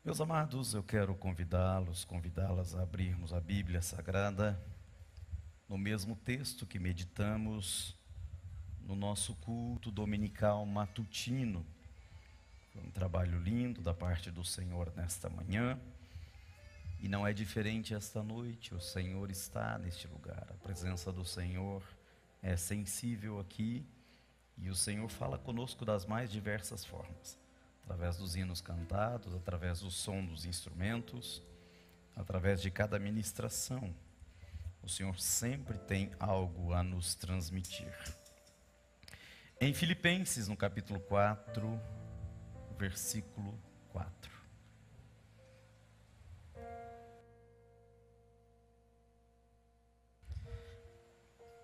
Meus amados, eu quero convidá-las a abrirmos a Bíblia Sagrada no mesmo texto que meditamos no nosso culto dominical matutino. Foi um trabalho lindo da parte do Senhor nesta manhã, e não é diferente esta noite. O Senhor está neste lugar, a presença do Senhor é sensível aqui, e o Senhor fala conosco das mais diversas formas. Através dos hinos cantados, através do som dos instrumentos, através de cada ministração. O Senhor sempre tem algo a nos transmitir. Em Filipenses, no capítulo 4, versículo 4.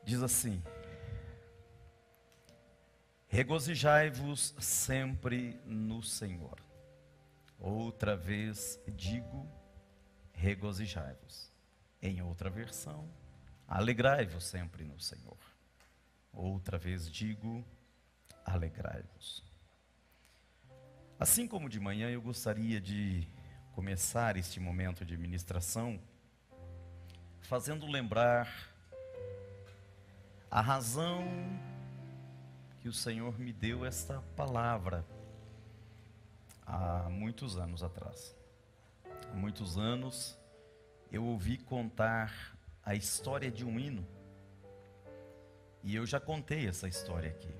Diz assim: regozijai-vos sempre no Senhor. Outra vez digo, regozijai-vos. Em outra versão, alegrai-vos sempre no Senhor. Outra vez digo, alegrai-vos. Assim como de manhã, eu gostaria de começar este momento de ministração fazendo lembrar a razão que o Senhor me deu esta palavra há muitos anos atrás. Há muitos anos eu ouvi contar a história de um hino, e eu já contei essa história aqui.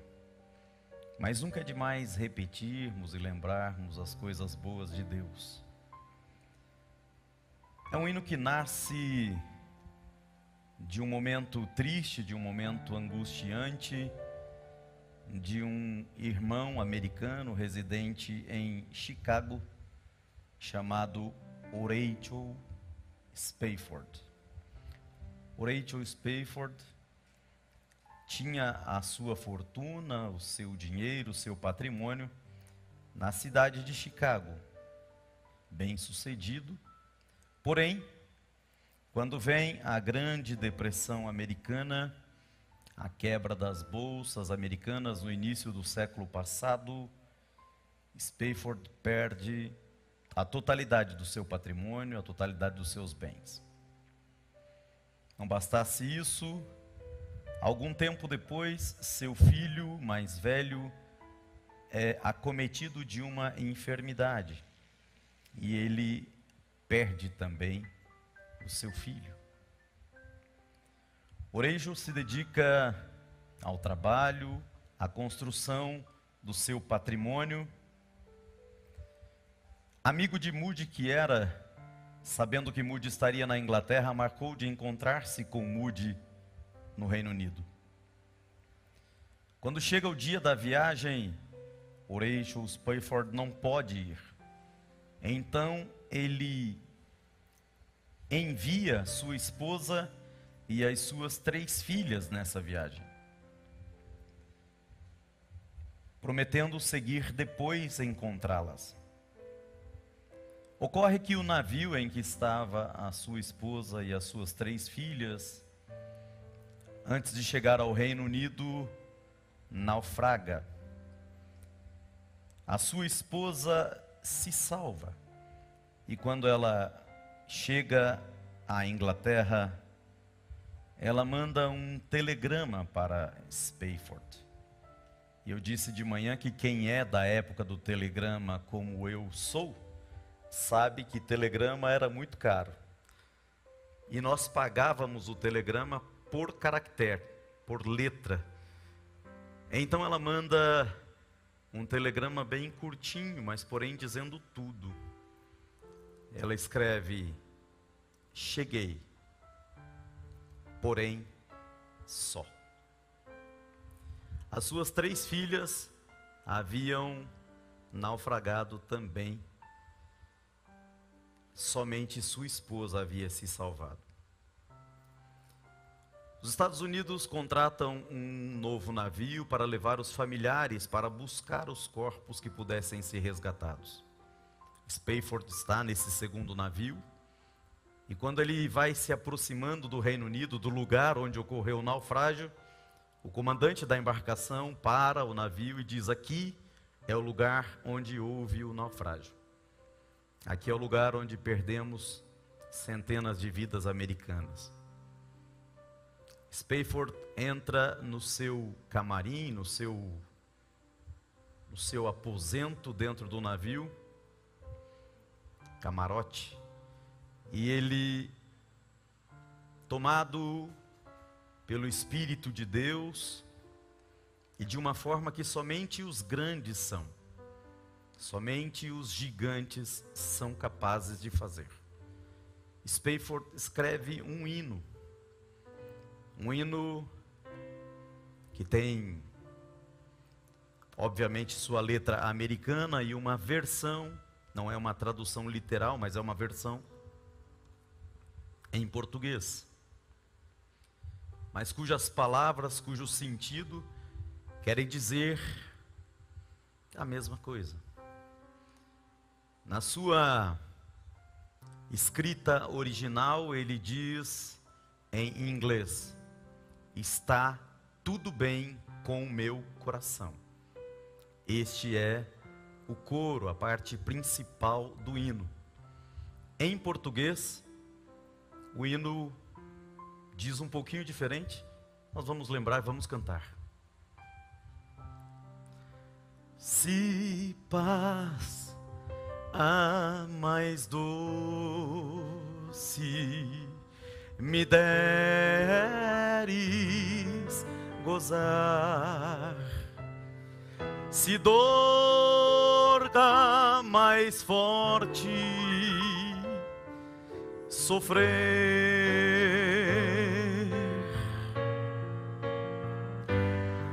Mas nunca é demais repetirmos e lembrarmos as coisas boas de Deus. É um hino que nasce de um momento triste, de um momento angustiante, de um irmão americano residente em Chicago, chamado Horatio Spafford. Horatio Spafford tinha a sua fortuna, o seu dinheiro, o seu patrimônio na cidade de Chicago, bem-sucedido. Porém, quando vem a Grande Depressão Americana, a quebra das bolsas americanas no início do século passado, Spafford perde a totalidade do seu patrimônio, a totalidade dos seus bens. Não bastasse isso, algum tempo depois, seu filho mais velho é acometido de uma enfermidade, e ele perde também o seu filho. Horatio se dedica ao trabalho, à construção do seu patrimônio. Amigo de Moody que era, sabendo que Moody estaria na Inglaterra, marcou de encontrar-se com Moody no Reino Unido. Quando chega o dia da viagem, Horatio Spafford não pode ir. Então ele envia sua esposa e as suas 3 filhas nessa viagem, prometendo seguir depois a encontrá-las. Ocorre que o navio em que estava a sua esposa e as suas 3 filhas, antes de chegar ao Reino Unido, naufraga. A sua esposa se salva, e quando ela chega à Inglaterra, ela manda um telegrama para Spafford. E eu disse de manhã que quem é da época do telegrama, como eu sou, sabe que telegrama era muito caro. E nós pagávamos o telegrama por caractere, por letra. Então ela manda um telegrama bem curtinho, mas porém dizendo tudo. Ela escreve: cheguei, porém só. As suas 3 filhas haviam naufragado também. Somente sua esposa havia se salvado. Os Estados Unidos contratam um novo navio para levar os familiares para buscar os corpos que pudessem ser resgatados. Spafford está nesse segundo navio, e quando ele vai se aproximando do Reino Unido, do lugar onde ocorreu o naufrágio, o comandante da embarcação para o navio e diz: aqui é o lugar onde houve o naufrágio. Aqui é o lugar onde perdemos centenas de vidas americanas. Spafford entra no seu camarim, no seu aposento dentro do navio, camarote, e ele, tomado pelo Espírito de Deus, e de uma forma que somente os grandes são, somente os gigantes são capazes de fazer. Spafford escreve um hino que tem, obviamente, sua letra americana e uma versão, não é uma tradução literal, mas é uma versão em português, mas cujas palavras, cujo sentido querem dizer a mesma coisa. Na sua escrita original, ele diz em inglês: está tudo bem com o meu coração. Este é o coro, a parte principal do hino. Em português, o hino diz um pouquinho diferente. Nós vamos lembrar e vamos cantar. Se paz a mais doce me deres gozar, se dor da mais forte sofrer,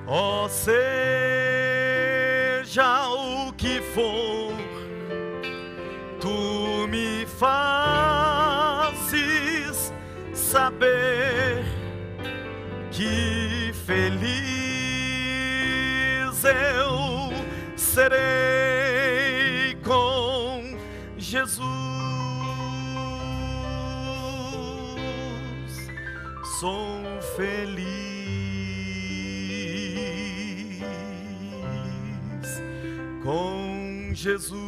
ó, seja o que for, tu me fazes saber que feliz eu serei com Jesus. Sou feliz com Jesus.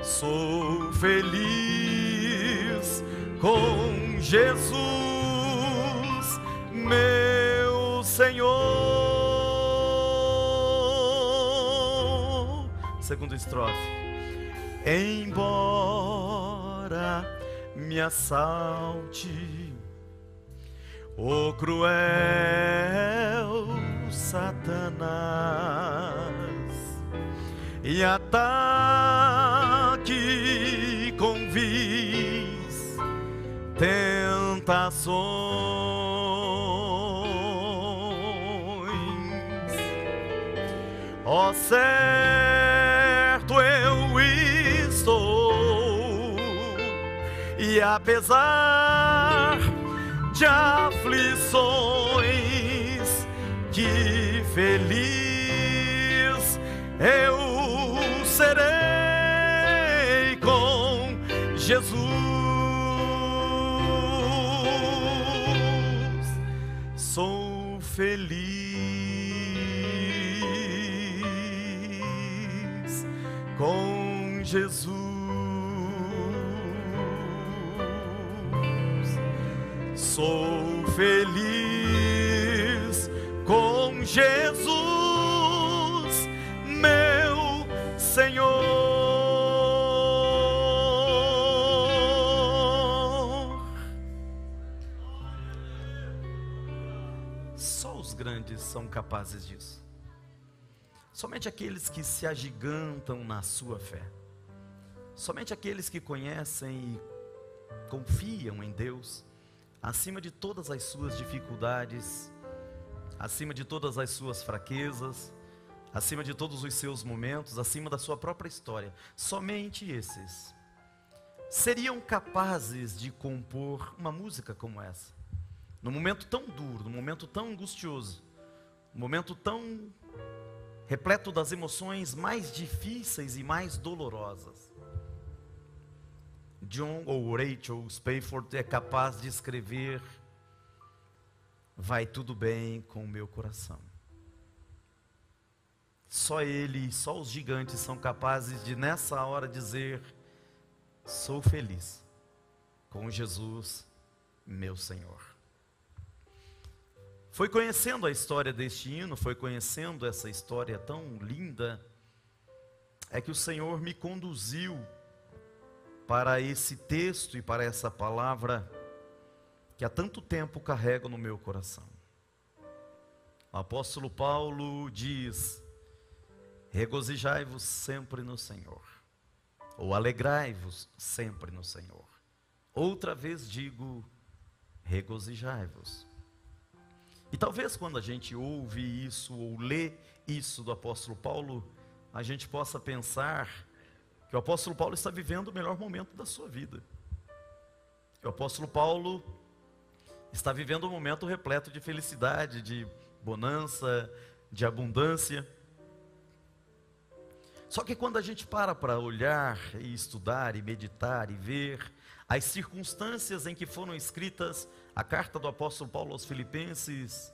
Sou feliz com Jesus, meu Senhor. Segunda estrofe. Embora me assalte o cruel Satanás e ataque com vis tentações, ó, certo eu estou, e apesar de aflições, que feliz eu serei com Jesus. Sou feliz com Jesus. Sou feliz com Jesus, meu Senhor. Só os grandes são capazes disso. Somente aqueles que se agigantam na sua fé. Somente aqueles que conhecem e confiam em Deus, acima de todas as suas dificuldades, acima de todas as suas fraquezas, acima de todos os seus momentos, acima da sua própria história. Somente esses seriam capazes de compor uma música como essa, num momento tão duro, num momento tão angustioso, num momento tão repleto das emoções mais difíceis e mais dolorosas. John ou Rachel Spafford é capaz de escrever: vai tudo bem com o meu coração. Só Ele, só os gigantes são capazes de nessa hora dizer: sou feliz com Jesus, meu Senhor. Foi conhecendo a história deste hino, foi conhecendo essa história tão linda, é que o Senhor me conduziu para esse texto e para essa palavra que há tanto tempo carrego no meu coração. O apóstolo Paulo diz: regozijai-vos sempre no Senhor, ou alegrai-vos sempre no Senhor. Outra vez digo, regozijai-vos. E talvez quando a gente ouve isso ou lê isso do apóstolo Paulo, a gente possa pensar que o apóstolo Paulo está vivendo o melhor momento da sua vida. Que o apóstolo Paulo está vivendo um momento repleto de felicidade, de bonança, de abundância. Só que quando a gente para olhar e estudar e meditar e ver as circunstâncias em que foram escritas a carta do apóstolo Paulo aos Filipenses,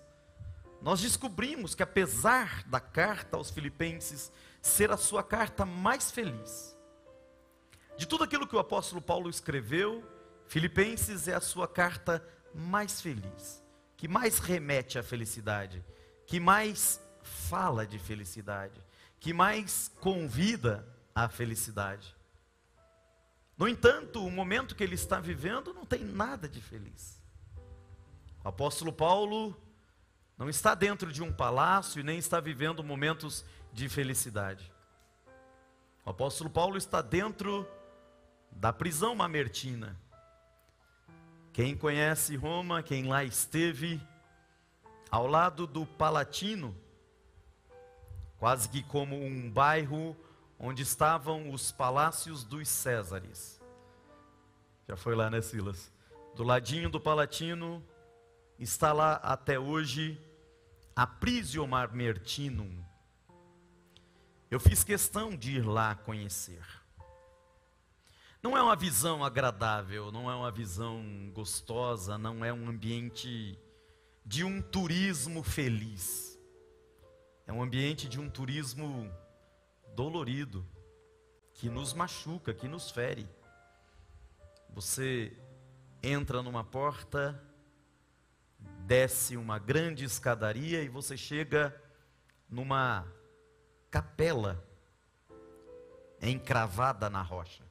nós descobrimos que apesar da carta aos Filipenses ser a sua carta mais feliz, de tudo aquilo que o apóstolo Paulo escreveu, Filipenses é a sua carta mais feliz, que mais remete à felicidade, que mais fala de felicidade, que mais convida à felicidade. No entanto, o momento que ele está vivendo não tem nada de feliz. O apóstolo Paulo não está dentro de um palácio e nem está vivendo momentos de felicidade. O apóstolo Paulo está dentro da prisão mamertina. Quem conhece Roma, quem lá esteve, ao lado do Palatino, quase que como um bairro onde estavam os palácios dos Césares. Já foi lá, né, Silas? Do ladinho do Palatino está lá até hoje a Prisio Mamertinum. Eu fiz questão de ir lá conhecer. Não é uma visão agradável, não é uma visão gostosa, não é um ambiente de um turismo feliz. É um ambiente de um turismo dolorido, que nos machuca, que nos fere. Você entra numa porta, desce uma grande escadaria e você chega numa capela encravada na rocha.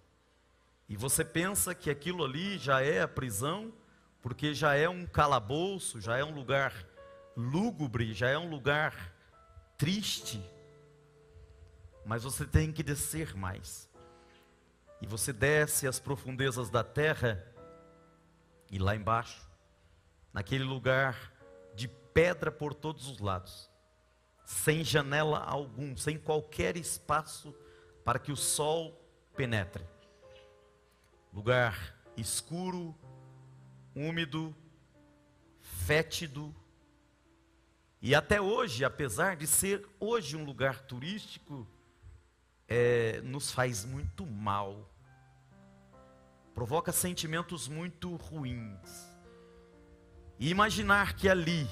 E você pensa que aquilo ali já é a prisão, porque já é um calabouço, já é um lugar lúgubre, já é um lugar triste. Mas você tem que descer mais. E você desce às profundezas da terra, e lá embaixo, naquele lugar de pedra por todos os lados, sem janela algum, sem qualquer espaço para que o sol penetre. Lugar escuro, úmido, fétido. E até hoje, apesar de ser hoje um lugar turístico, nos faz muito mal. Provoca sentimentos muito ruins. E imaginar que ali,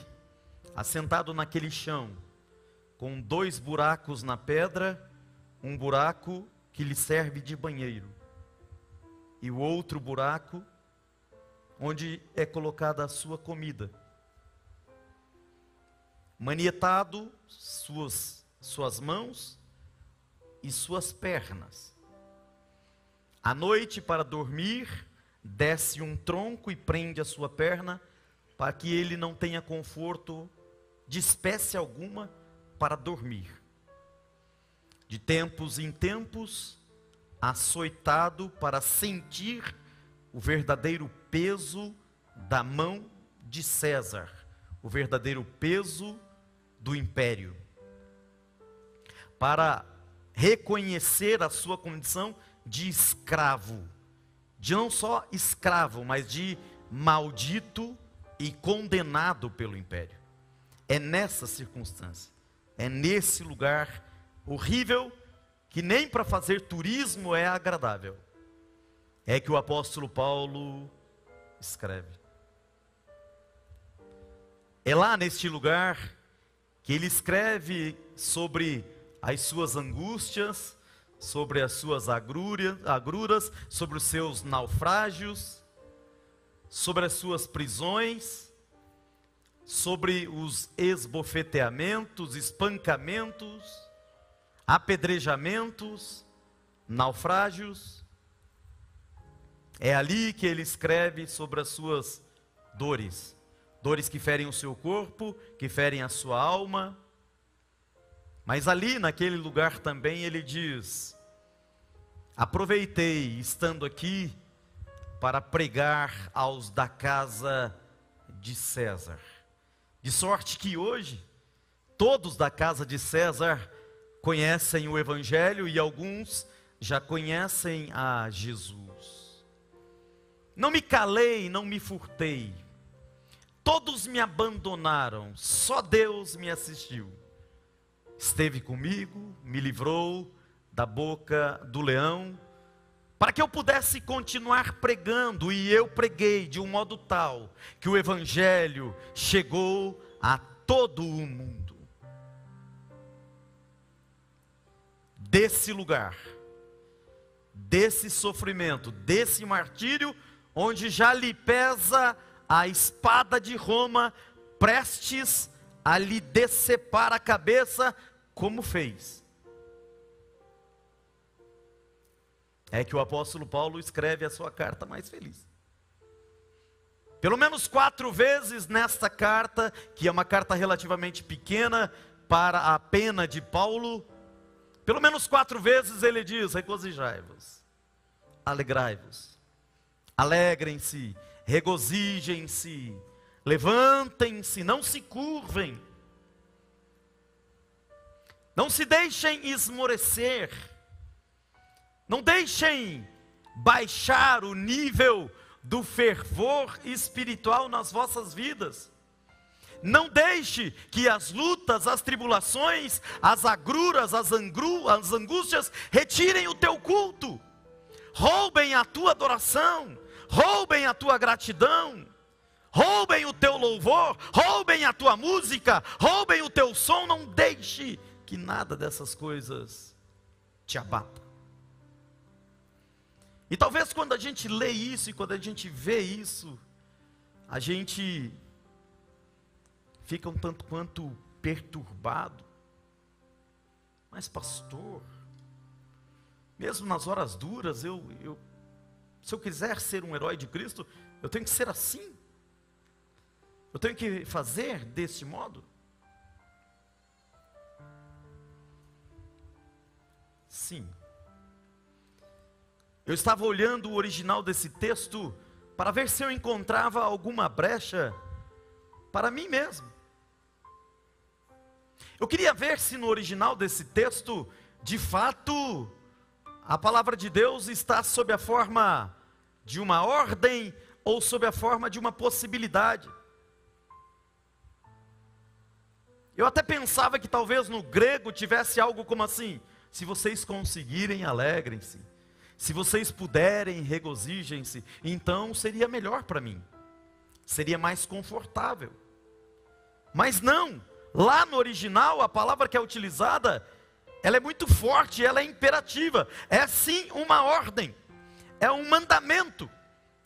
assentado naquele chão, com 2 buracos na pedra, um buraco que lhe serve de banheiro, e o outro buraco onde é colocada a sua comida. Manietado suas mãos e suas pernas. À noite, para dormir, desce um tronco e prende a sua perna, para que ele não tenha conforto de espécie alguma para dormir. De tempos em tempos, açoitado para sentir o verdadeiro peso da mão de César, o verdadeiro peso do império, para reconhecer a sua condição de escravo, de não só escravo, mas de maldito e condenado pelo império. É nessa circunstância, é nesse lugar horrível, que nem para fazer turismo é agradável, é que o apóstolo Paulo escreve. É lá neste lugar que ele escreve sobre as suas angústias, sobre as suas agruras, sobre os seus naufrágios, sobre as suas prisões, sobre os esbofeteamentos, espancamentos, apedrejamentos, naufrágios. É ali que ele escreve sobre as suas dores, dores que ferem o seu corpo, que ferem a sua alma. Mas ali naquele lugar também ele diz: aproveitei estando aqui para pregar aos da casa de César. De sorte que hoje todos da casa de César conhecem o Evangelho e alguns já conhecem a Jesus. Não me calei, não me furtei. Todos me abandonaram, só Deus me assistiu. Esteve comigo, me livrou da boca do leão, para que eu pudesse continuar pregando, e eu preguei de um modo tal, que o Evangelho chegou a todo o mundo. Desse lugar, desse sofrimento, desse martírio, onde já lhe pesa a espada de Roma, prestes a lhe decepar a cabeça, como fez. É que o apóstolo Paulo escreve a sua carta mais feliz. Pelo menos 4 vezes nesta carta, que é uma carta relativamente pequena para a pena de Paulo, pelo menos 4 vezes ele diz: regozijai-vos, alegrai-vos, alegrem-se, regozijem-se, levantem-se, não se curvem, não se deixem esmorecer, não deixem baixar o nível do fervor espiritual nas vossas vidas. Não deixe que as lutas, as tribulações, as agruras, as angústias retirem o teu culto, roubem a tua adoração, roubem a tua gratidão, roubem o teu louvor, roubem a tua música, roubem o teu som. Não deixe que nada dessas coisas te abata. E talvez quando a gente lê isso e quando a gente vê isso, a gente fica um tanto quanto perturbado. Mas pastor, mesmo nas horas duras, se eu quiser ser um herói de Cristo, eu tenho que ser assim? Eu tenho que fazer desse modo? Sim. Eu estava olhando o original desse texto para ver se eu encontrava alguma brecha para mim mesmo. Eu queria ver se no original desse texto, de fato, a palavra de Deus está sob a forma de uma ordem ou sob a forma de uma possibilidade. Eu até pensava que talvez no grego tivesse algo como assim: se vocês conseguirem, alegrem-se. Se vocês puderem, regozijem-se. Então seria melhor para mim, seria mais confortável. Mas não, lá no original a palavra que é utilizada, ela é muito forte, ela é imperativa. É sim uma ordem, é um mandamento,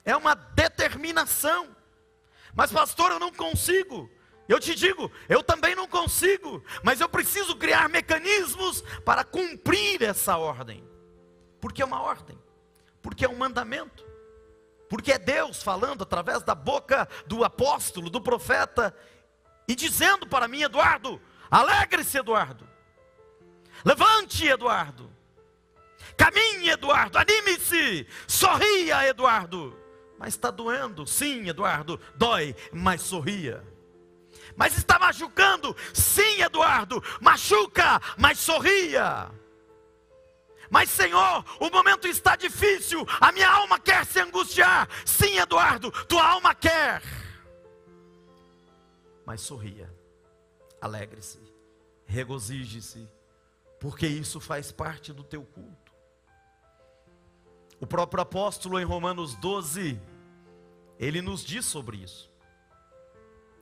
é uma determinação. Mas pastor, eu não consigo. Eu te digo, eu também não consigo, mas eu preciso criar mecanismos para cumprir essa ordem. Porque é uma ordem, porque é um mandamento, porque é Deus falando através da boca do apóstolo, do profeta, e dizendo para mim: Eduardo, alegre-se, Eduardo, levante, Eduardo, caminhe, Eduardo, anime-se, sorria, Eduardo. Mas está doendo? Sim, Eduardo, dói, mas sorria. Mas está machucando? Sim, Eduardo, machuca, mas sorria. Mas Senhor, o momento está difícil, a minha alma quer se angustiar. Sim, Eduardo, tua alma quer. Mas sorria, alegre-se, regozije-se, porque isso faz parte do teu culto. O próprio apóstolo em Romanos 12, ele nos diz sobre isso.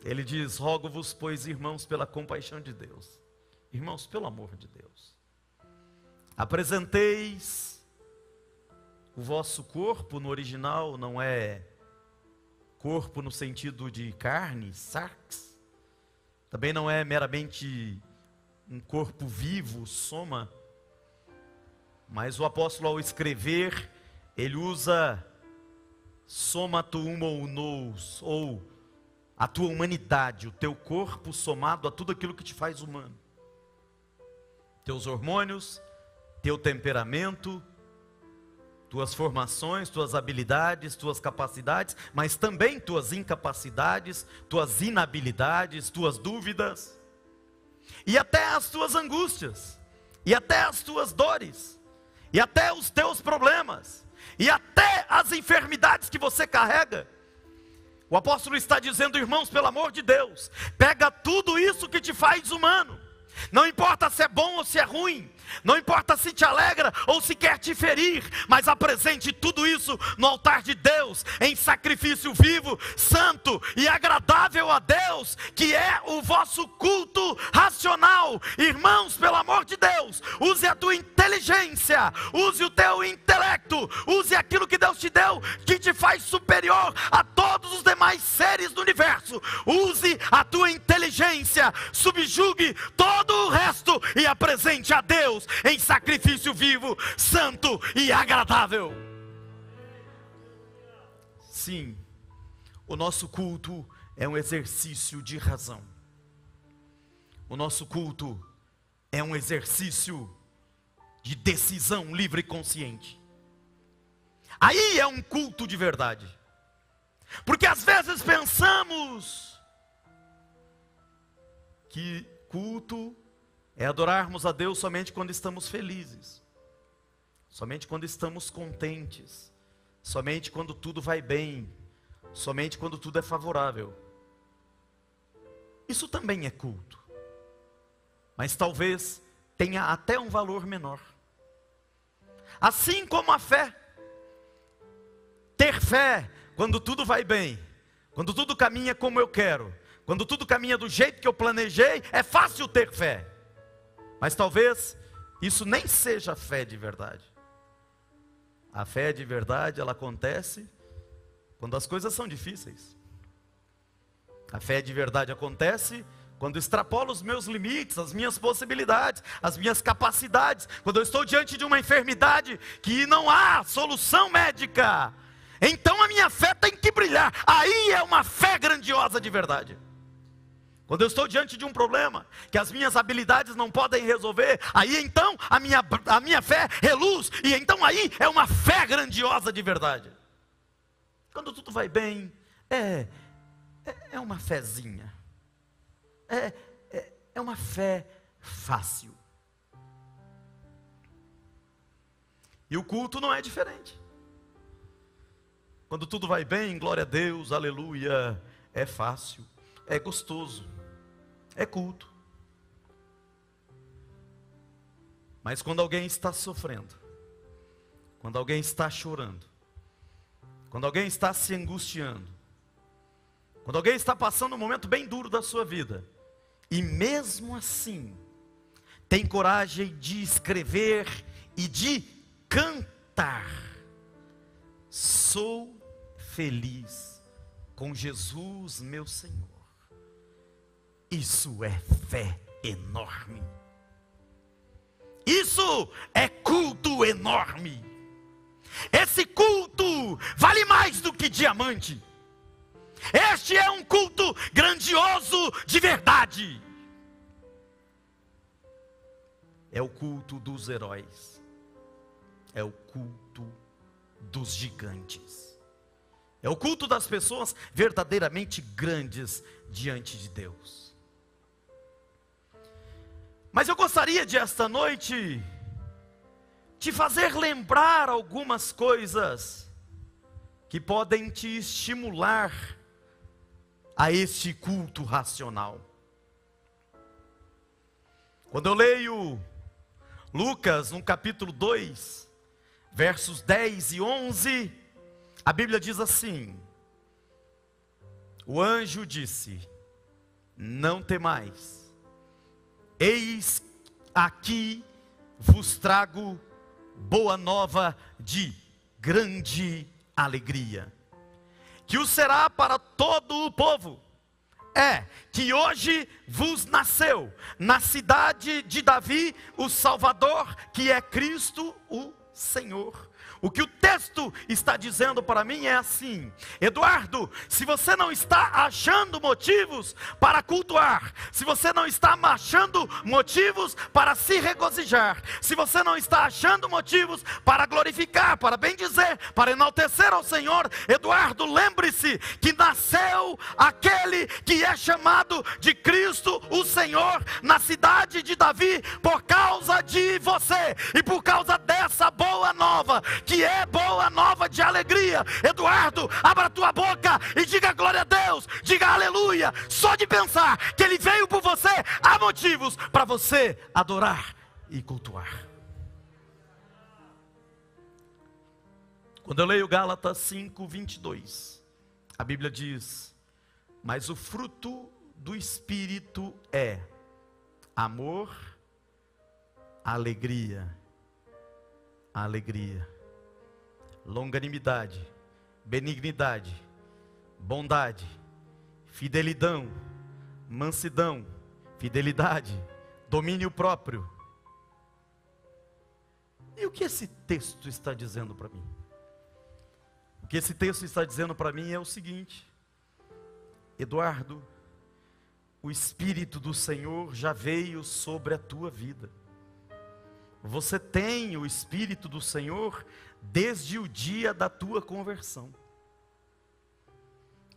Ele diz: rogo-vos, pois, irmãos, pela compaixão de Deus. Irmãos, pelo amor de Deus, apresenteis o vosso corpo, no original não é corpo no sentido de carne, sarx, também não é meramente um corpo vivo, soma, mas o apóstolo, ao escrever, ele usa soma tuum ou nous, ou a tua humanidade, o teu corpo somado a tudo aquilo que te faz humano. Teus hormônios, teu temperamento, tuas formações, tuas habilidades, tuas capacidades, mas também tuas incapacidades, tuas inabilidades, tuas dúvidas, e até as tuas angústias, e até as tuas dores, e até os teus problemas, e até as enfermidades que você carrega. O apóstolo está dizendo: irmãos, pelo amor de Deus, pega tudo isso que te faz humano, não importa se é bom ou se é ruim, não importa se te alegra ou se quer te ferir, mas apresente tudo isso no altar de Deus, em sacrifício vivo, santo e agradável a Deus, que é o vosso culto racional. Irmãos, pelo amor de Deus, use a tua inteligência, use o teu intelecto, use aquilo que Deus te deu, que te faz superior a todos os demais seres do universo. Use a tua inteligência, subjugue todo o resto e apresente a Deus em sacrifício vivo, santo e agradável. Sim, o nosso culto é um exercício de razão. O nosso culto é um exercício de decisão livre e consciente. Aí é um culto de verdade. Porque às vezes pensamos que culto é adorarmos a Deus somente quando estamos felizes, somente quando estamos contentes, somente quando tudo vai bem, somente quando tudo é favorável. Isso também é culto, mas talvez tenha até um valor menor. Assim como a fé, ter fé quando tudo vai bem, quando tudo caminha como eu quero, quando tudo caminha do jeito que eu planejei, é fácil ter fé. Mas talvez isso nem seja fé de verdade. A fé de verdade, ela acontece quando as coisas são difíceis. A fé de verdade acontece quando extrapolo os meus limites, as minhas possibilidades, as minhas capacidades. Quando eu estou diante de uma enfermidade que não há solução médica, então a minha fé tem que brilhar. Aí é uma fé grandiosa de verdade. Quando eu estou diante de um problema que as minhas habilidades não podem resolver, aí então a minha fé reluz, e então aí é uma fé grandiosa de verdade. Quando tudo vai bem, é uma fezinha, é uma fé fácil. E o culto não é diferente. Quando tudo vai bem, glória a Deus, aleluia, é fácil, é gostoso. É culto. Mas quando alguém está sofrendo, quando alguém está chorando, quando alguém está se angustiando, quando alguém está passando um momento bem duro da sua vida, e mesmo assim tem coragem de escrever e de cantar: sou feliz com Jesus meu Senhor. Isso é fé enorme. Isso é culto enorme. Esse culto vale mais do que diamante. Este é um culto grandioso de verdade. É o culto dos heróis. É o culto dos gigantes. É o culto das pessoas verdadeiramente grandes diante de Deus. Mas eu gostaria de esta noite te fazer lembrar algumas coisas que podem te estimular a este culto racional. Quando eu leio Lucas no capítulo 2, versos 10 e 11, a Bíblia diz assim: o anjo disse: não temais, eis aqui vos trago boa nova de grande alegria, que o será para todo o povo. É que hoje vos nasceu na cidade de Davi o Salvador, que é Cristo o Senhor. O que o texto está dizendo para mim é assim: Eduardo, se você não está achando motivos para cultuar, se você não está achando motivos para se regozijar, se você não está achando motivos para glorificar, para bendizer, para enaltecer ao Senhor, Eduardo, lembre-se que nasceu aquele que é chamado de Cristo o Senhor na cidade de Davi por causa de você e por causa dessa boa nova, que é boa nova de alegria. Eduardo, abra tua boca e diga glória a Deus, diga aleluia. Só de pensar que Ele veio por você, há motivos para você adorar e cultuar. Quando eu leio Gálatas 5:22, a Bíblia diz: mas o fruto do Espírito é amor, alegria, longanimidade, benignidade, bondade, fidelidade, mansidão, fidelidade, domínio próprio. E o que esse texto está dizendo para mim? O que esse texto está dizendo para mim é o seguinte: Eduardo, o Espírito do Senhor já veio sobre a tua vida. Você tem o Espírito do Senhor desde o dia da tua conversão.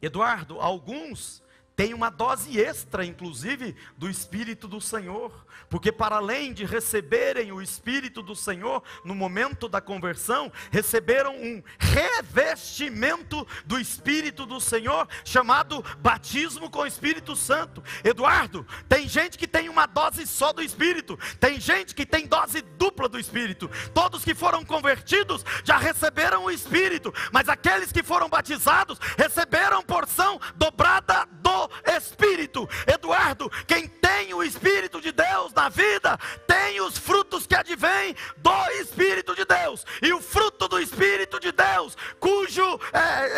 Eduardo, alguns têm uma dose extra, inclusive, do Espírito do Senhor, porque para além de receberem o Espírito do Senhor no momento da conversão, receberam um revestimento do Espírito do Senhor, chamado batismo com o Espírito Santo. Eduardo, tem gente que tem uma dose só do Espírito, tem gente que tem dose dupla do Espírito. Todos que foram convertidos já receberam o Espírito, mas aqueles que foram batizados receberam porção dobrada do Espírito. Eduardo, quem tem o Espírito de Deus na vida, tem os frutos que advêm do Espírito de Deus. E o fruto do Espírito de Deus, cujo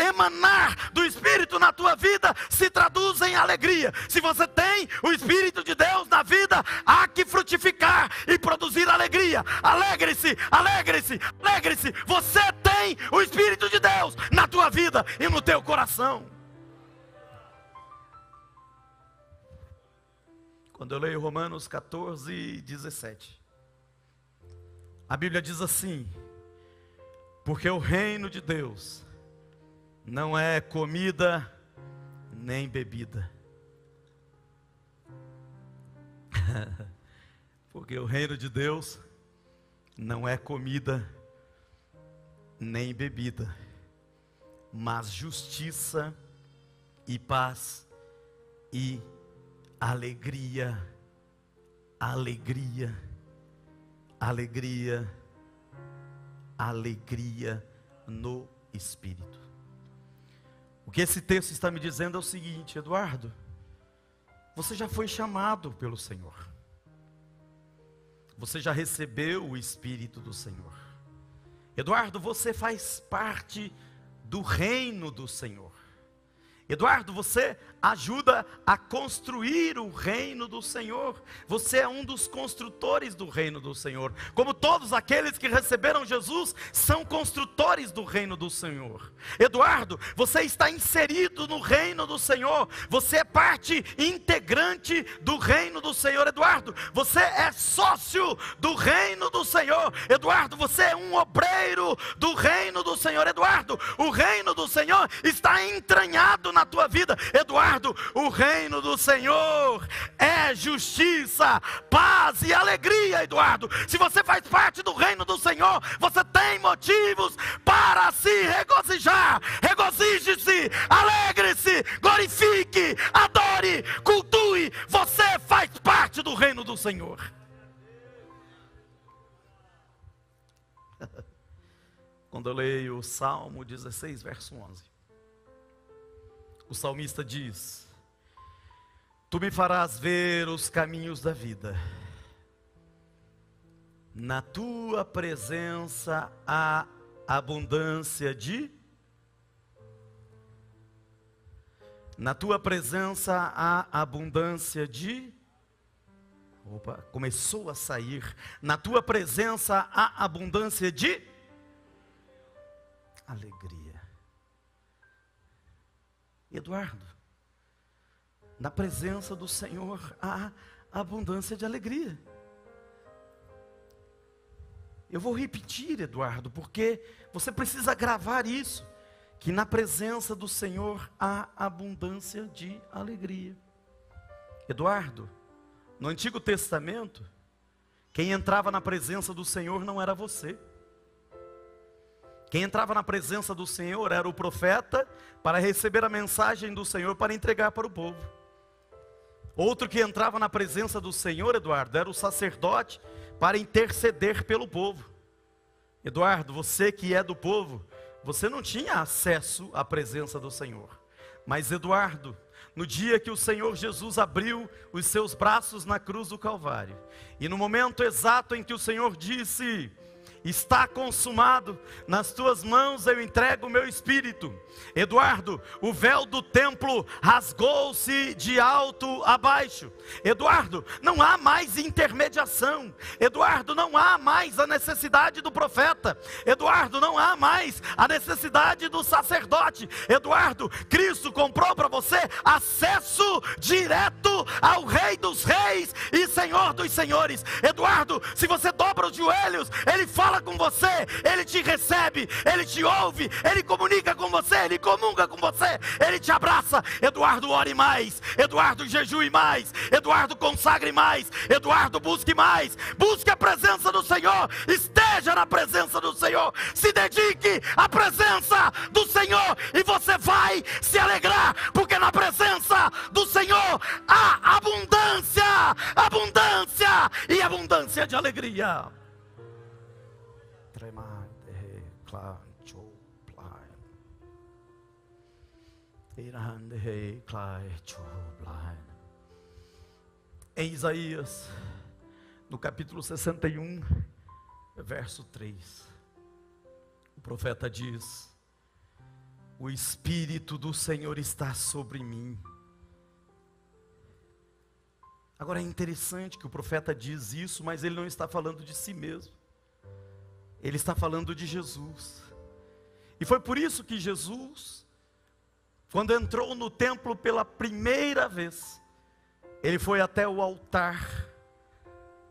emanar do Espírito na tua vida, se traduz em alegria. Se você tem o Espírito de Deus na vida, há que frutificar e produzir alegria. Alegre-se, alegre-se, alegre-se. Você tem o Espírito de Deus na tua vida e no teu coração. Quando eu leio Romanos 14:17, a Bíblia diz assim: porque o reino de Deus não é comida nem bebida. Porque o reino de Deus não é comida nem bebida, mas justiça e paz e alegria, alegria, alegria, alegria no Espírito. O que esse texto está me dizendo é o seguinte: Eduardo, você já foi chamado pelo Senhor, você já recebeu o Espírito do Senhor. Eduardo, você faz parte do reino do Senhor. Eduardo, você ajuda a construir o reino do Senhor. Você é um dos construtores do reino do Senhor. Como todos aqueles que receberam Jesus são construtores do reino do Senhor. Eduardo, você está inserido no reino do Senhor. Você é parte integrante do reino do Senhor. Eduardo, você é sócio do reino do Senhor. Eduardo, você é um obreiro do reino do Senhor. Eduardo, o reino do Senhor está entranhado na tua vida. Eduardo, o reino do Senhor é justiça, paz e alegria. Eduardo, se você faz parte do reino do Senhor, você tem motivos para se regozijar. Regozije-se, alegre-se, glorifique, adore, cultue. Você faz parte do reino do Senhor. Quando eu leio o Salmo 16, verso 11, o salmista diz: tu me farás ver os caminhos da vida, Na tua presença há abundância de... Na tua presença há abundância de... Opa, começou a sair. Na tua presença há abundância de... alegria. Eduardo, na presença do Senhor há abundância de alegria. Eu vou repetir, Eduardo, porque você precisa gravar isso, que na presença do Senhor há abundância de alegria. Eduardo, no Antigo Testamento, quem entrava na presença do Senhor não era você. Quem entrava na presença do Senhor era o profeta, para receber a mensagem do Senhor para entregar para o povo. Outro que entrava na presença do Senhor, Eduardo, era o sacerdote, para interceder pelo povo. Eduardo, você que é do povo, você não tinha acesso à presença do Senhor. Mas Eduardo, no dia que o Senhor Jesus abriu os seus braços na cruz do Calvário, e no momento exato em que o Senhor disse: está consumado, nas tuas mãos eu entrego o meu espírito. Eduardo, o véu do templo rasgou-se de alto a baixo. Eduardo, não há mais intermediação. Eduardo, não há mais a necessidade do profeta. Eduardo, não há mais a necessidade do sacerdote. Eduardo, Cristo comprou para você acesso direto ao Rei dos Reis e Senhor dos Senhores. Eduardo, se você dobra os joelhos, Ele fala com você, Ele te recebe, Ele te ouve, Ele comunica com você, Ele comunga com você, Ele te abraça. Eduardo, ore mais. Eduardo, jejue mais. Eduardo, consagre mais. Eduardo, busque mais. Busque a presença do Senhor. Esteja na presença do Senhor. Se dedique à presença do Senhor e você vai se alegrar, porque na presença do Senhor há abundância, abundância e abundância de alegria. Em Isaías, no capítulo 61, verso 3, o profeta diz: o Espírito do Senhor está sobre mim. Agora é interessante que o profeta diz isso, mas ele não está falando de si mesmo. Ele está falando de Jesus. E foi por isso que Jesus, quando entrou no templo pela primeira vez, ele foi até o altar,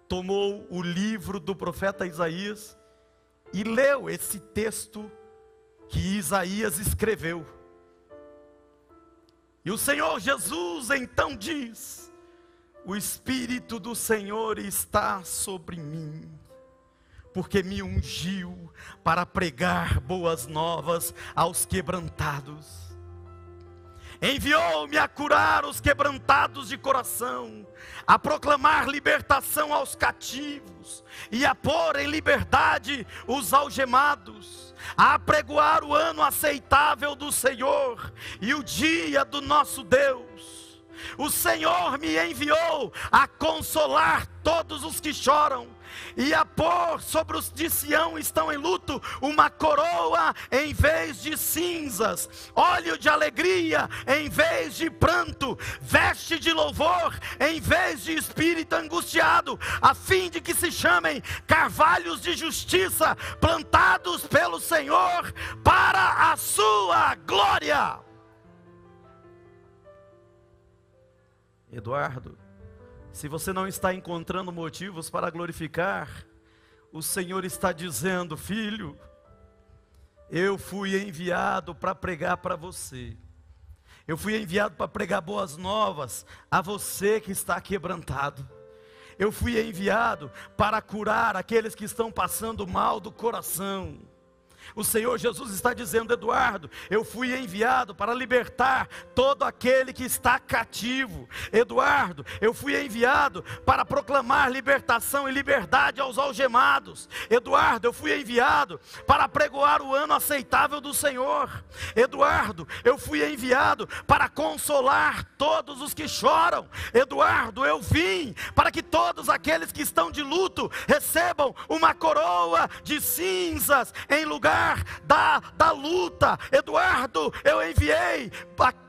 tomou o livro do profeta Isaías e leu esse texto que Isaías escreveu. E o Senhor Jesus então diz: o Espírito do Senhor está sobre mim, porque me ungiu para pregar boas novas aos quebrantados. Enviou-me a curar os quebrantados de coração, a proclamar libertação aos cativos, e a pôr em liberdade os algemados, a apregoar o ano aceitável do Senhor, e o dia do nosso Deus. O Senhor me enviou a consolar todos os que choram, e a pôr sobre os de Sião estão em luto uma coroa em vez de cinzas, óleo de alegria em vez de pranto, veste de louvor em vez de espírito angustiado, a fim de que se chamem carvalhos de justiça, plantados pelo Senhor para a sua glória. Eduardo, se você não está encontrando motivos para glorificar, o Senhor está dizendo: filho, eu fui enviado para pregar para você. Eu fui enviado para pregar boas novas a você que está quebrantado. Eu fui enviado para curar aqueles que estão passando mal do coração. O Senhor Jesus está dizendo: Eduardo, eu fui enviado para libertar todo aquele que está cativo. Eduardo, eu fui enviado para proclamar libertação e liberdade aos algemados. Eduardo, eu fui enviado para pregoar o ano aceitável do Senhor. Eduardo, eu fui enviado para consolar todos os que choram. Eduardo, eu vim para que todos aqueles que estão de luto recebam uma coroa de cinzas em lugar da luta. Eduardo,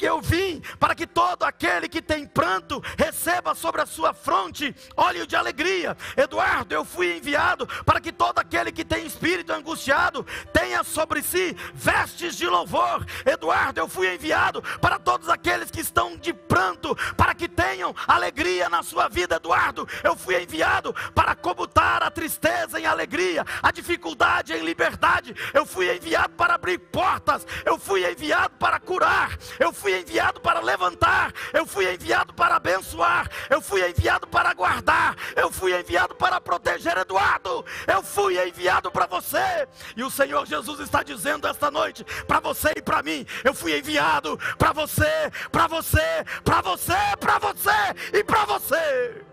eu vim para que todo aquele que tem pranto receba sobre a sua fronte óleo de alegria. Eduardo, eu fui enviado para que todo aquele que tem espírito angustiado tenha sobre si vestes de louvor. Eduardo, eu fui enviado para todos aqueles que estão de pranto, para que tenham alegria na sua vida. Eduardo, eu fui enviado para comutar a tristeza em alegria, a dificuldade em liberdade. Eu fui enviado para abrir portas, eu fui enviado para curar, eu fui enviado para levantar, eu fui enviado para abençoar, eu fui enviado para guardar, eu fui enviado para proteger. Eduardo, eu fui enviado para você. E o Senhor Jesus está dizendo esta noite para você e para mim: eu fui enviado para você, para você, para você, para você e para você.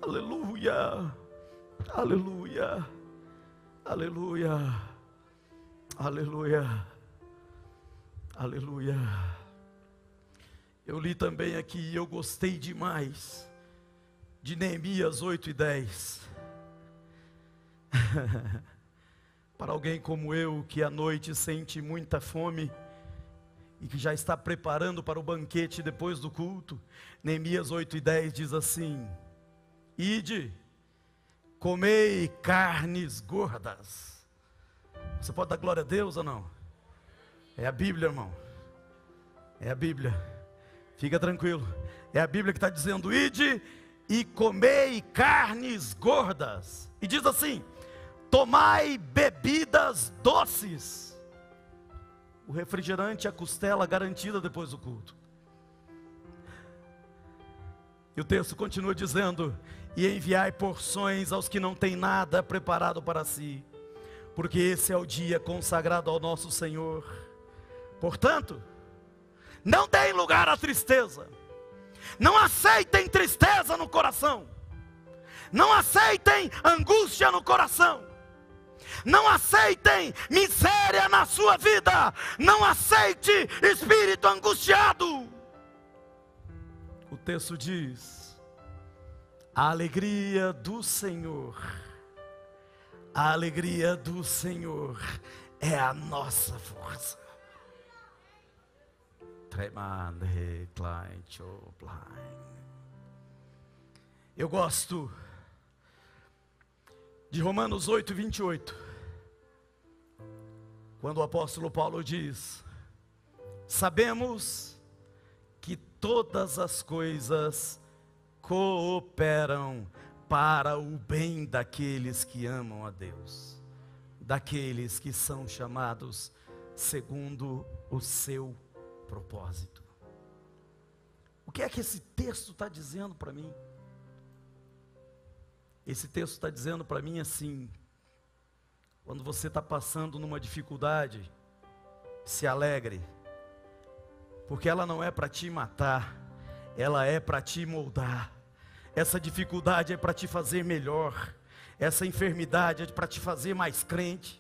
Aleluia, aleluia, aleluia, aleluia, aleluia. Eu li também aqui e eu gostei demais de Neemias 8 e 10. Para alguém como eu, que à noite sente muita fome e que já está preparando para o banquete depois do culto, Neemias 8 e 10 diz assim: ide, comei carnes gordas. Você pode dar glória a Deus ou não? É a Bíblia, irmão. É a Bíblia. Fica tranquilo. É a Bíblia que está dizendo: ide e comei carnes gordas. E diz assim: tomai bebidas doces. O refrigerante e a costela garantida depois do culto. E o texto continua dizendo: e enviai porções aos que não têm nada preparado para si, porque esse é o dia consagrado ao nosso Senhor. Portanto, não deem lugar à tristeza, não aceitem tristeza no coração, não aceitem angústia no coração, não aceitem miséria na sua vida, não aceite espírito angustiado. O texto diz: a alegria do Senhor, a alegria do Senhor é a nossa força. Eu gosto de Romanos 8, 28, quando o apóstolo Paulo diz: sabemos que todas as coisas cooperam para o bem daqueles que amam a Deus, daqueles que são chamados segundo o seu propósito. O que é que esse texto está dizendo para mim? Esse texto está dizendo para mim assim: quando você está passando numa dificuldade, se alegre, porque ela não é para te matar, ela é para te moldar. Essa dificuldade é para te fazer melhor, essa enfermidade é para te fazer mais crente,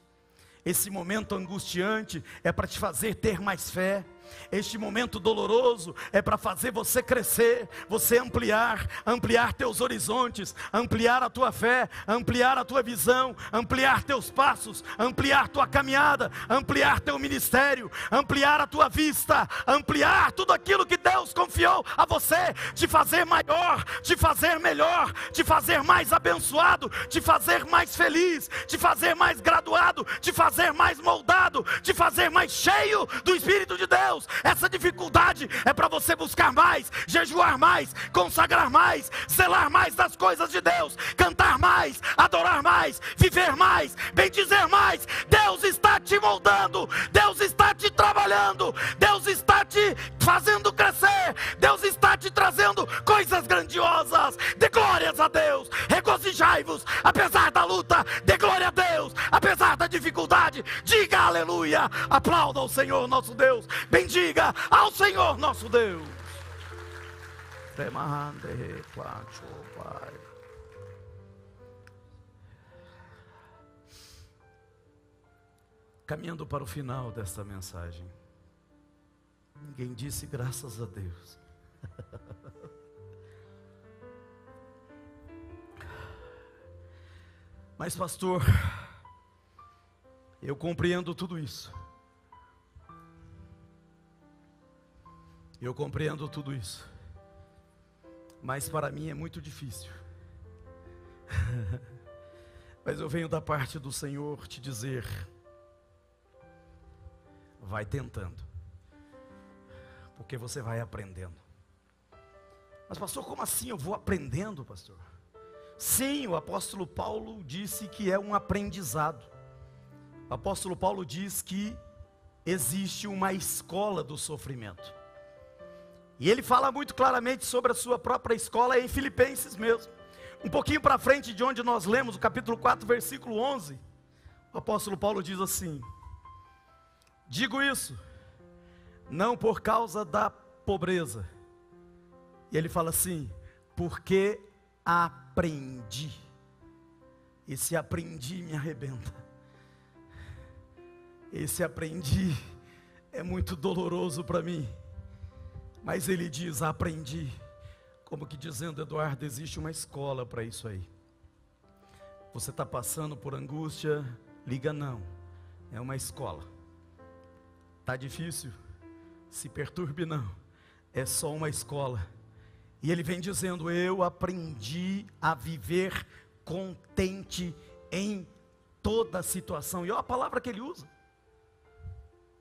esse momento angustiante é para te fazer ter mais fé. Este momento doloroso é para fazer você crescer, você ampliar teus horizontes, ampliar a tua fé, ampliar a tua visão, ampliar teus passos, ampliar tua caminhada, ampliar teu ministério, ampliar a tua vista, ampliar tudo aquilo que Deus confiou a você, te fazer maior, te fazer melhor, te fazer mais abençoado, te fazer mais feliz, te fazer mais graduado, te fazer mais moldado, te fazer mais cheio do Espírito de Deus. Essa dificuldade é para você buscar mais, jejuar mais, consagrar mais, zelar mais das coisas de Deus, cantar mais, adorar mais, viver mais, bendizer mais. Deus está te moldando, Deus está te trabalhando, Deus está te fazendo crescer, Deus está te trazendo coisas grandiosas. Dê glórias a Deus, regozijai-vos apesar da luta, dê glória a Deus, dificuldade, diga aleluia, aplauda ao Senhor nosso Deus, bendiga ao Senhor nosso Deus. Pai. Caminhando para o final desta mensagem, ninguém disse graças a Deus. Mas pastor, eu compreendo tudo isso. Eu compreendo tudo isso. Mas para mim é muito difícil. Mas eu venho da parte do Senhor te dizer: vai tentando, porque você vai aprendendo. Mas pastor, como assim eu vou aprendendo, pastor? Sim, o apóstolo Paulo disse que é um aprendizado. O apóstolo Paulo diz que existe uma escola do sofrimento. E ele fala muito claramente sobre a sua própria escola em Filipenses mesmo. Um pouquinho para frente de onde nós lemos, o capítulo 4, versículo 11. O apóstolo Paulo diz assim: digo isso, não por causa da pobreza. E ele fala assim: porque aprendi. Esse aprendi me arrebenta. Esse aprendi é muito doloroso para mim. Mas ele diz: aprendi. Como que dizendo: Eduardo, existe uma escola para isso aí. Você está passando por angústia? Liga não, é uma escola. Está difícil? Se perturbe não, é só uma escola. E ele vem dizendo: eu aprendi a viver contente em toda situação. E olha a palavra que ele usa: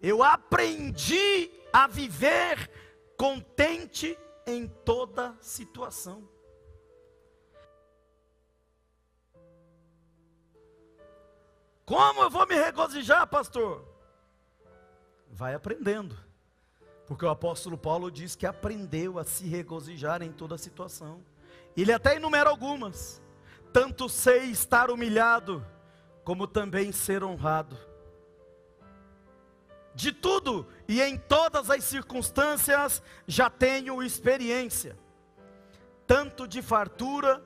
eu aprendi a viver contente em toda situação. Como eu vou me regozijar, pastor? Vai aprendendo. Porque o apóstolo Paulo diz que aprendeu a se regozijar em toda situação. Ele até enumera algumas: tanto sei estar humilhado, como também ser honrado. De tudo e em todas as circunstâncias já tenho experiência, tanto de fartura,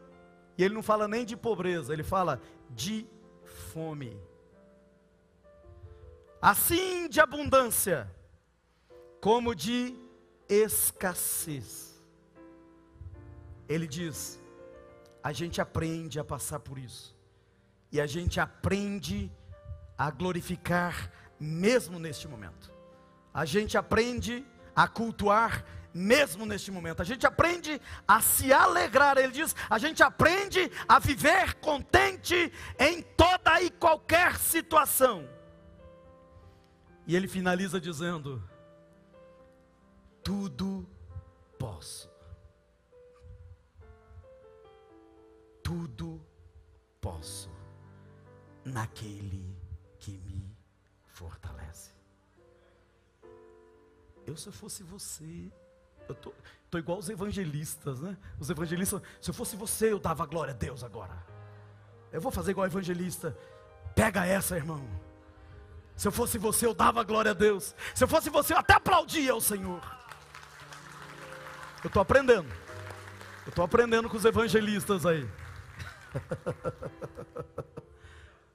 e ele não fala nem de pobreza, ele fala de fome, assim de abundância, como de escassez. Ele diz: a gente aprende a passar por isso, e a gente aprende a glorificar mesmo neste momento. A gente aprende a cultuar mesmo neste momento. A gente aprende a se alegrar. Ele diz: a gente aprende a viver contente em toda e qualquer situação. E ele finaliza dizendo: tudo posso. Tudo posso naquele que me fortalece. Se eu fosse você, eu tô igual os evangelistas, né? Os evangelistas: se eu fosse você, eu dava glória a Deus agora. Eu vou fazer igual evangelista. Pega essa, irmão. Se eu fosse você, eu dava glória a Deus. Se eu fosse você, eu até aplaudia ao Senhor. Eu estou aprendendo. Eu estou aprendendo com os evangelistas aí.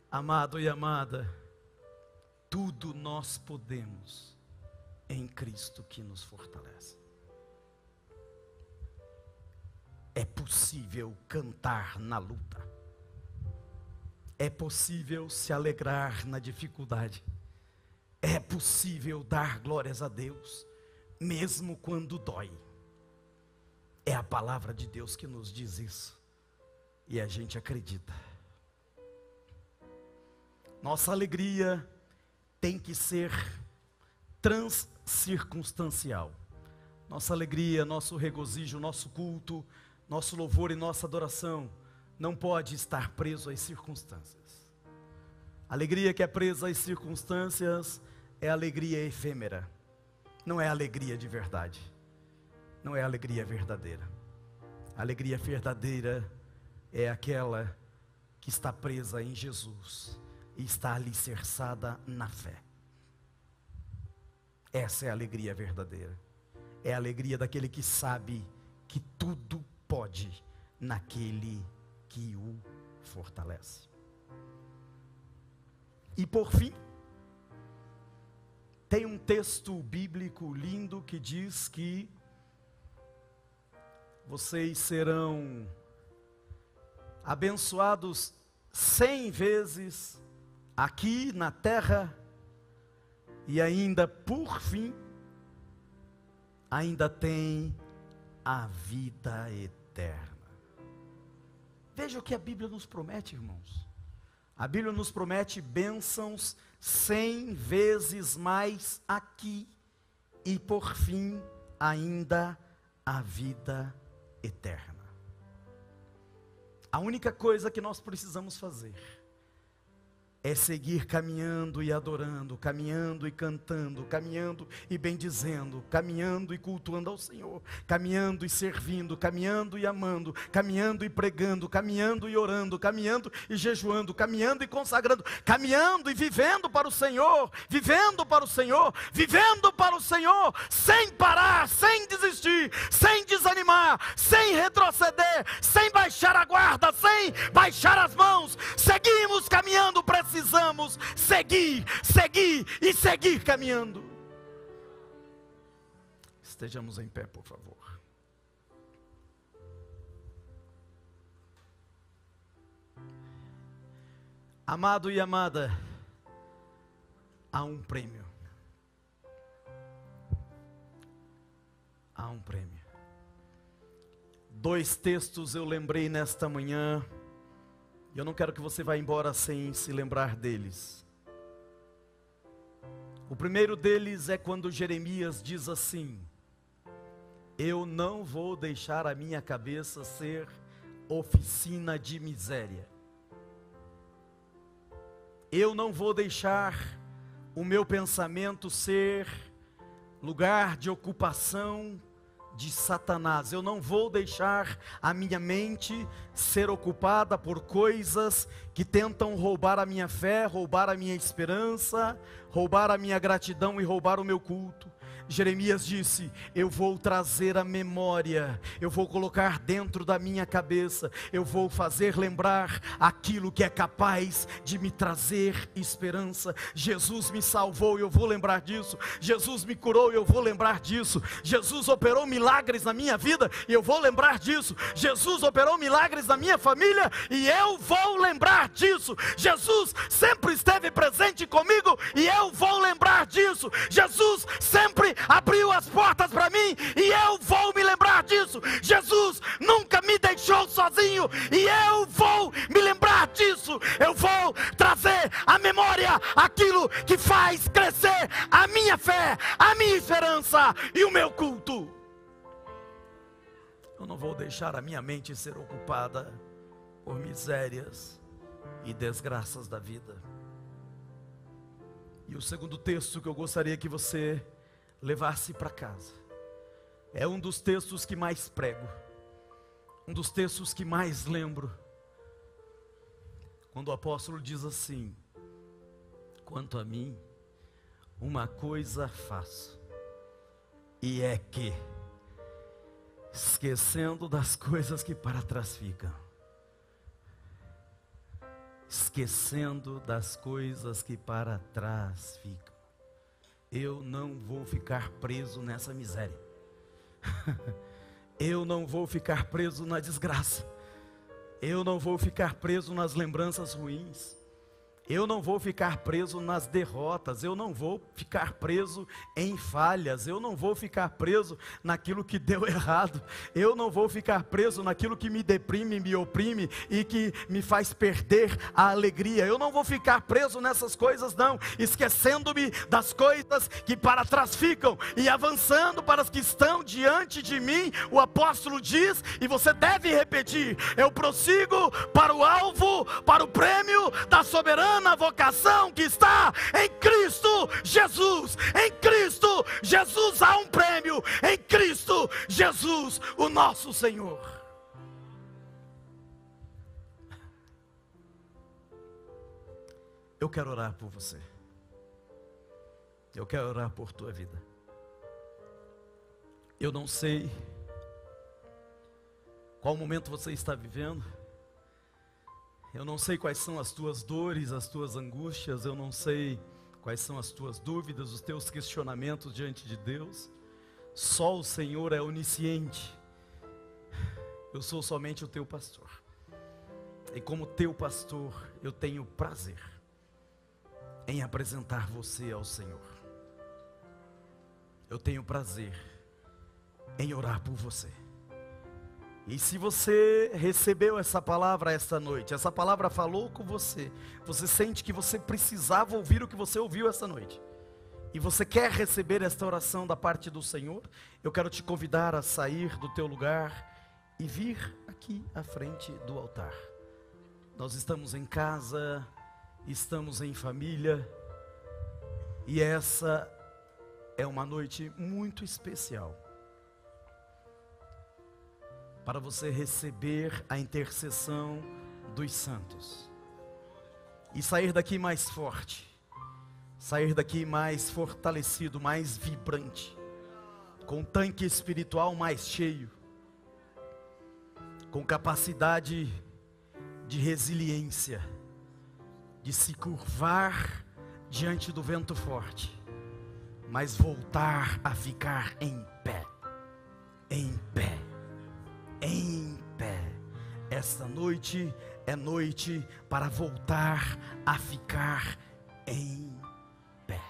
Amado e amada, tudo nós podemos em Cristo que nos fortalece. É possível cantar na luta. É possível se alegrar na dificuldade. É possível dar glórias a Deus, mesmo quando dói. É a palavra de Deus que nos diz isso. E a gente acredita. Nossa alegria tem que ser transcircunstancial. Nossa alegria, nosso regozijo, nosso culto, nosso louvor e nossa adoração não pode estar preso às circunstâncias. A alegria que é presa às circunstâncias é alegria efêmera. Não é alegria de verdade. Não é alegria verdadeira. A alegria verdadeira é aquela que está presa em Jesus. e está alicerçada na fé. Essa é a alegria verdadeira. É a alegria daquele que sabe que tudo pode naquele que o fortalece. E por fim, tem um texto bíblico lindo que diz que vocês serão abençoados 100 vezes aqui na terra, e ainda por fim, ainda tem a vida eterna. Veja o que a Bíblia nos promete, irmãos. A Bíblia nos promete bênçãos 100 vezes mais aqui, e por fim, ainda a vida eterna. A única coisa que nós precisamos fazer é seguir caminhando e adorando, caminhando e cantando, caminhando e bendizendo, caminhando e cultuando ao Senhor, caminhando e servindo, caminhando e amando, caminhando e pregando, caminhando e orando, caminhando e jejuando, caminhando e consagrando, caminhando e vivendo para o Senhor, vivendo para o Senhor, vivendo para o Senhor, sem parar, sem desistir, sem desanimar, sem retroceder, sem baixar a guarda, sem baixar as mãos. Seguimos caminhando, precisamos seguir, seguir e seguir caminhando. Estejamos em pé, por favor. Amado e amada, há um prêmio. Há um prêmio. 2 textos eu lembrei nesta manhã. Eu não quero que você vá embora sem se lembrar deles. O primeiro deles é quando Jeremias diz assim: eu não vou deixar a minha cabeça ser oficina de miséria. Eu não vou deixar o meu pensamento ser lugar de ocupação de Satanás. Eu não vou deixar a minha mente ser ocupada por coisas que tentam roubar a minha fé, roubar a minha esperança, roubar a minha gratidão e roubar o meu culto. Jeremias disse: eu vou trazer a memória, eu vou colocar dentro da minha cabeça, eu vou fazer lembrar aquilo que é capaz de me trazer esperança. Jesus me salvou, eu vou lembrar disso. Jesus me curou, eu vou lembrar disso. Jesus operou milagres na minha vida, e eu vou lembrar disso. Jesus operou milagres na minha família, e eu vou lembrar disso. Jesus sempre esteve presente comigo, e eu vou lembrar disso. Jesus sempre abriu as portas para mim, e eu vou me lembrar disso. Jesus nunca me deixou sozinho, e eu vou me lembrar disso. Eu vou trazer à memória aquilo que faz crescer a minha fé, a minha esperança e o meu culto. Eu não vou deixar a minha mente ser ocupada por misérias e desgraças da vida. E o segundo texto que eu gostaria que você levar-se para casa é um dos textos que mais prego, um dos textos que mais lembro, quando o apóstolo diz assim: quanto a mim, uma coisa faço, e é que, esquecendo das coisas que para trás ficam, esquecendo das coisas que para trás ficam, eu não vou ficar preso nessa miséria. Eu não vou ficar preso na desgraça. Eu não vou ficar preso nas lembranças ruins. Eu não vou ficar preso nas derrotas. Eu não vou ficar preso em falhas. Eu não vou ficar preso naquilo que deu errado. Eu não vou ficar preso naquilo que me deprime, me oprime e que me faz perder a alegria. Eu não vou ficar preso nessas coisas, não, esquecendo-me das coisas que para trás ficam e avançando para as que estão diante de mim. O apóstolo diz, e você deve repetir: eu prossigo para o alvo, para o prêmio da soberana na vocação que está em Cristo Jesus. Em Cristo Jesus há um prêmio, em Cristo Jesus o nosso Senhor. Eu Eu quero orar por você. Eu quero orar por tua vida. Eu não sei qual momento você está vivendo. Eu não sei quais são as tuas dores, as tuas angústias. Eu não sei quais são as tuas dúvidas, os teus questionamentos diante de Deus. Só o Senhor é onisciente. Eu sou somente o teu pastor. E como teu pastor, eu tenho prazer em apresentar você ao Senhor. Eu tenho prazer em orar por você. E se você recebeu essa palavra esta noite, essa palavra falou com você, você sente que você precisava ouvir o que você ouviu esta noite, e você quer receber esta oração da parte do Senhor, eu quero te convidar a sair do teu lugar e vir aqui à frente do altar. Nós estamos em casa, estamos em família, e essa é uma noite muito especial para você receber a intercessão dos santos e sair daqui mais forte, sair daqui mais fortalecido, mais vibrante, com um tanque espiritual mais cheio, com capacidade de resiliência, de se curvar diante do vento forte, mas voltar a ficar em pé, em pé, em pé. Esta noite é noite para voltar a ficar em pé.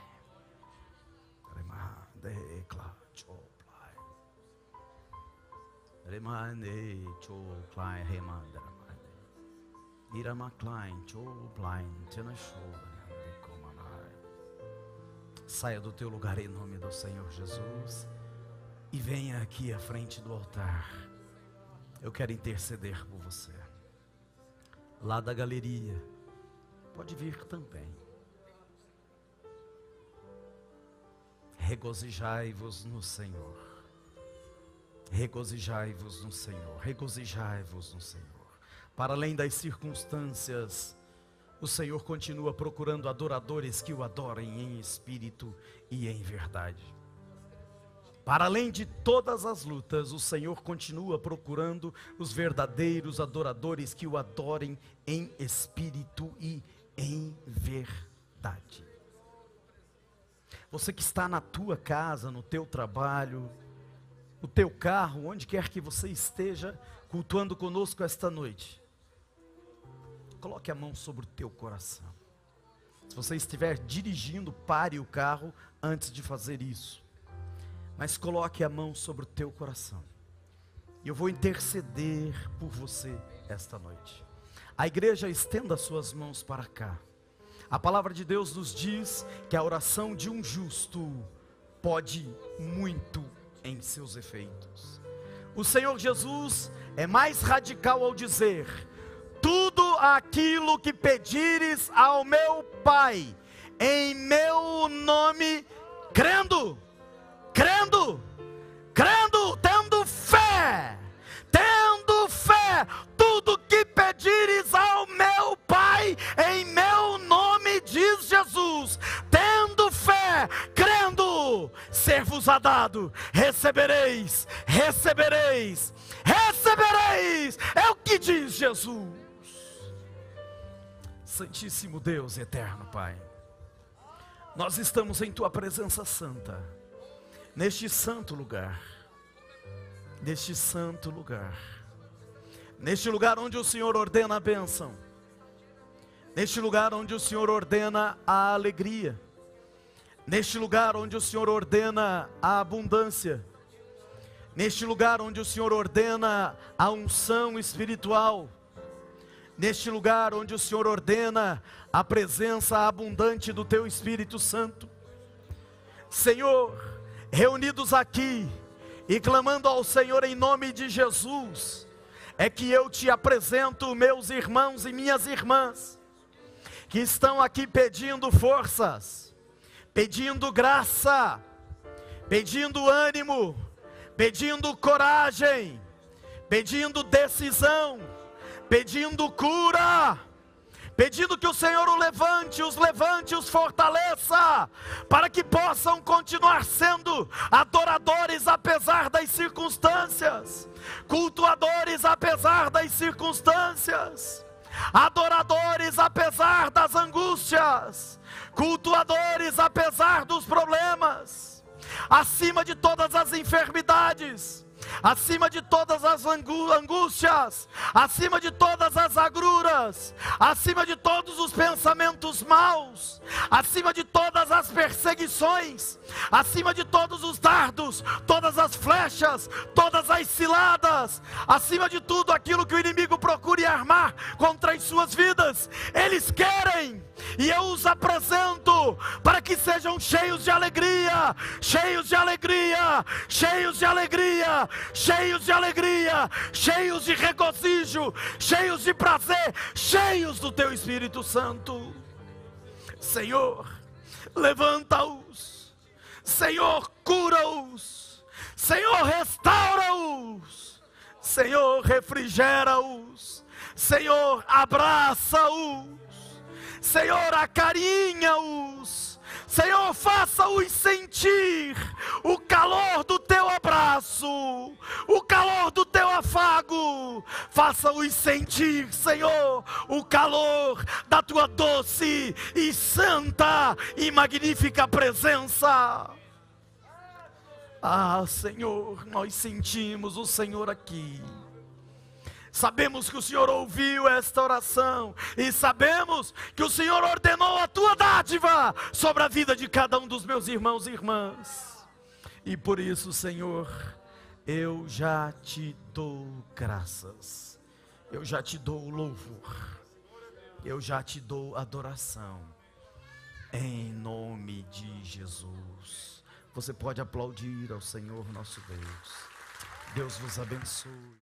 Saia do teu lugar em nome do Senhor Jesus e venha aqui à frente do altar. Eu quero interceder por você. Lá da galeria, pode vir também. Regozijai-vos no Senhor. Regozijai-vos no Senhor. Regozijai-vos no Senhor. Para além das circunstâncias, o Senhor continua procurando adoradores que o adorem em espírito e em verdade. Para além de todas as lutas, o Senhor continua procurando os verdadeiros adoradores que o adorem em espírito e em verdade. Você que está na tua casa, no teu trabalho, no teu carro, onde quer que você esteja, cultuando conosco esta noite, coloque a mão sobre o teu coração. Se você estiver dirigindo, pare o carro antes de fazer isso. Mas coloque a mão sobre o teu coração. E eu vou interceder por você esta noite. A igreja estenda suas mãos para cá. A palavra de Deus nos diz que a oração de um justo pode muito em seus efeitos. O Senhor Jesus é mais radical ao dizer: tudo aquilo que pedires ao meu Pai, em meu nome, crendo, tendo fé, tudo que pedires ao meu Pai, em meu nome, diz Jesus, tendo fé, crendo, ser-vos-á dado, recebereis, é o que diz Jesus. Santíssimo Deus eterno Pai, nós estamos em tua presença santa, neste santo lugar, neste lugar onde o Senhor ordena a bênção, neste lugar onde o Senhor ordena a alegria, neste lugar onde o Senhor ordena a abundância, neste lugar onde o Senhor ordena a unção espiritual, neste lugar onde o Senhor ordena a presença abundante do teu Espírito Santo. Senhor, reunidos aqui e clamando ao Senhor em nome de Jesus, é que eu te apresento meus irmãos e minhas irmãs, que estão aqui pedindo forças, pedindo graça, pedindo ânimo, pedindo coragem, pedindo decisão, pedindo cura, pedindo que o Senhor os levante, os fortaleça, para que possam continuar sendo adoradores apesar das circunstâncias, cultuadores apesar das circunstâncias, adoradores apesar das angústias, cultuadores apesar dos problemas, acima de todas as enfermidades, acima de todas as angústias, acima de todas as agruras, acima de todos os pensamentos maus, acima de todas as perseguições, acima de todos os dardos, todas as flechas, todas as ciladas, acima de tudo aquilo que o inimigo procure armar contra as suas vidas, eles querem, e eu os apresento para que sejam cheios de alegria, cheios de alegria, cheios de alegria, cheios de alegria, cheios de regozijo, cheios de prazer, cheios do teu Espírito Santo. Senhor, levanta-os, Senhor, cura-os, Senhor, restaura-os, Senhor, refrigera-os, Senhor, abraça-os, Senhor, acarinha-os, Senhor, faça-os sentir o calor do teu abraço, o calor do teu afago, faça-os sentir, Senhor, o calor da tua doce e santa e magnífica presença. Ah, Senhor, nós sentimos o Senhor aqui. Sabemos que o Senhor ouviu esta oração e sabemos que o Senhor ordenou a tua dádiva sobre a vida de cada um dos meus irmãos e irmãs. E por isso, Senhor, eu já te dou graças, eu já te dou louvor, eu já te dou adoração, em nome de Jesus. Você pode aplaudir ao Senhor nosso Deus. Deus vos abençoe.